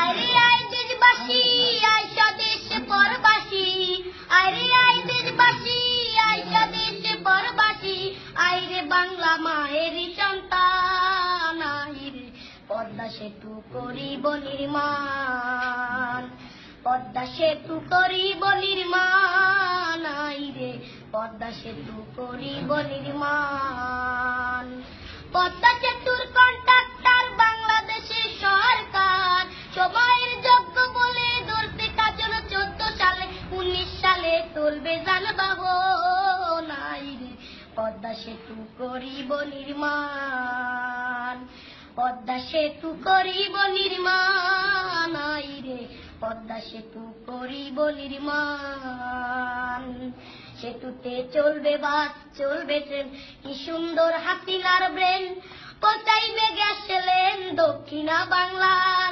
আরে আয় দেশবাসী, আয় স্বদেশে পরবাসী, আরে আয় দেশবাসী, আয় স্বদেশে পরবাসী, আয় রে বাংলা মায়ের সন্তান, আয় রে পদ্মা সেতু করিব নির্মাণ, পদ্মা সেতু করিব নির্মাণ, আয় রে পদ্মা সেতু করিব নির্মাণ। পদ্মা সেতুর কন্ট্রাক্টর বাংলাদেশের সরকার, সময়ের যোগ্য বলে ধরতে কাজ 14 সালে, 19 সালে চলবে যানবাহন, আয় রে পদ্মা সেতু করিব নির্মাণ, পদ্মা সেতু করিব নির্মাণ, আয় রে পদ্মা সেতু করিব নির্মাণ। সেতুতে চলবে বাস, চলবে ট্রেন, কি সুন্দর হাসিনার ব্রেন, পৌঁছাইবে গ্যাস লেন দক্ষিণা বাংলার,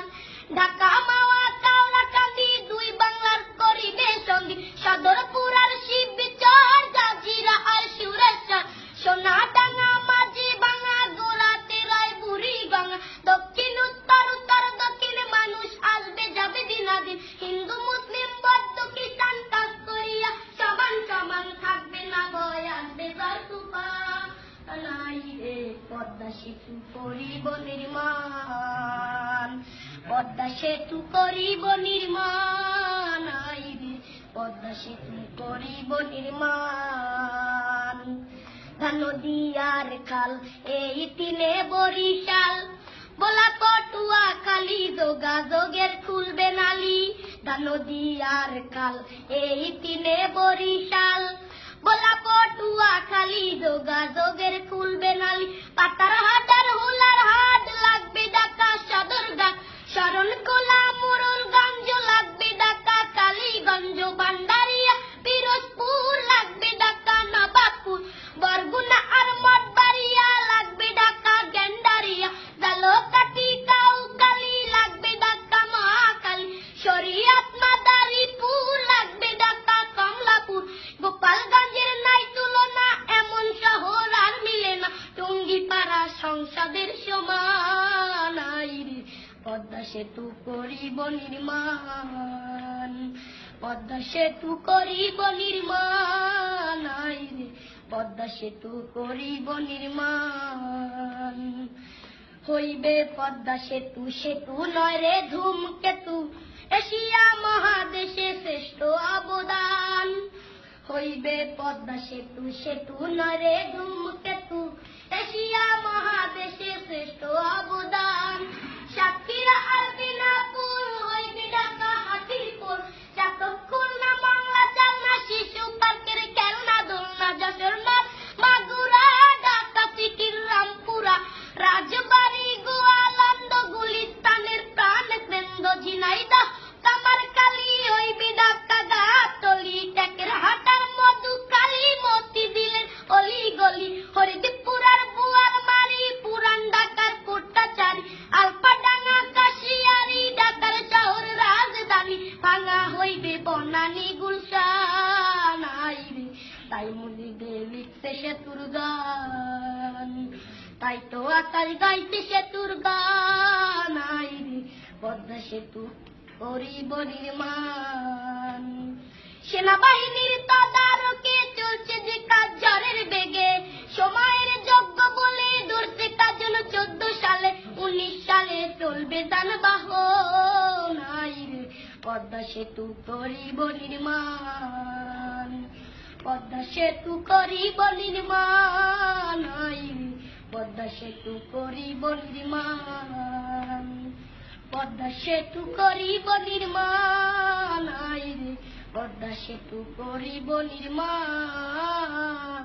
ঢাকা মাওয়া কাউরাকান্দি দুই বাংলার করিবে সঙ্গী, সদরপুর আর শিবচর, জাজিরা আর সুরেশ্বর, সোনাডাঙ্গা মাঝি ভাঙা গোলাতে রায় বুড়ি গঙ্গা, দক্ষিণ উত্তর উত্তর দক্ষিণ মানুষ আসবে যাবে দিনাদিন, হিন্দু মুসলিম বৌদ্ধ খ্রিস্টান কাজ করিয়া সমান সমান থাকবে না ভয় আসবে জয় তুফান, আয় রে পদ্মা সেতু করিব নির্মাণ, পদ্মা সেতু করিব নির্মাণ, আয় রে পদ্মা সেতু করিব নির্মাণ। নদী আর খাল এই তিনে বরিশাল, বলা পটুয়া খালি যোগাযোগের খুলবে নালি, নদী আর খাল এই তিনে বরিশাল, বলা পটুয়া খালি যোগাযোগের খুলবে নালি, পাতার হাটার হুলার হাট লাগবে ঢাকা সদরঘাট, শরণখোলা মোড়লগঞ্জ লাগবে ঢাকা কালীগঞ্জ, ভান্ডারিয়া পিরোজপুর লাগবে ঢাকা নবাবপুর, বরগুনা আর মঠবাড়িয়া লাগবে ঢাকা গেন্ডারিয়া, জালকাঠি কাউখালী লাগবে ঢাকা মহাখালী, শরীয়ত মাদারীপুর লাগবে ঢাকা কমলাপুর, গোপালগঞ্জের নাই তুলনা এমন শহর আর মিলে না, টুঙ্গিপাড়া সংসদের সমান, আয় রে পদ্মা সেতু করিব নির্মাণ, পদ্মা সেতু করিব নির্মাণ, আয় রে পদ্মা সেতু করিব নির্মাণ। হইবে পদ্মা সেতু, সেতু নয় রে ধূমকেতু, এশিয়া মহাদেশে শ্রেষ্ঠ অবদান, হইবে পদ্মা সেতু, সেতু নয় রে ধূমকেতু, এশিয়া মহাদেশে শ্রেষ্ঠ অবদান। সাতক্ষীরা আর বিনাপুর হইবে ঢাকা হাতিরপুর, যতক্ষণ না বাংলা চালনা শিশু পার্কের খেলনা দোলনা, যশোর মাগুরা ঢাকা সিকির রামপুরা, রাজবাড়ি গোয়ালন্দ গুলিস্তানের প্রাণ কেন্দ্র, ঝিনাইদহ কামারখালী হইবে ঢাকা গাবতলী, টেকের হাটার মধুখালী মতি দিলেন অলি গলি, হরিদপুর আর বুয়ারমারি পুরান ঢাকার কোট্টাচারী, আলফাডাঙ্গা কাশিয়ারি ঢাকার শহর রাজধানী, ভাঙা হইবে বনানী গুলশান, আয় রে তাই মুজিবে লিখছে সেতুর গান, তাই তো আকাশ গাইছে সেতুর গান, আয় রে পদ্মা সেতু করিব নির্মাণ। সেনাবাহিনীর তদারকে চলছে যে কাজ ঝড়ের বেগে, সময়ের যোগ্য বলে ধরছে কাজ 14 সালে, 19 সালে চলবে যানবাহন, আয় রে পদ্মা সেতু করিব নির্মাণ, পদ্মা সেতু করিব নির্মাণ, আয় রে পদ্মা সেতু করিব নির্মাণ, পদ্মা সেতু করিব নির্মাণ, আয় রে পদ্মা সেতু করিব নির্মাণ।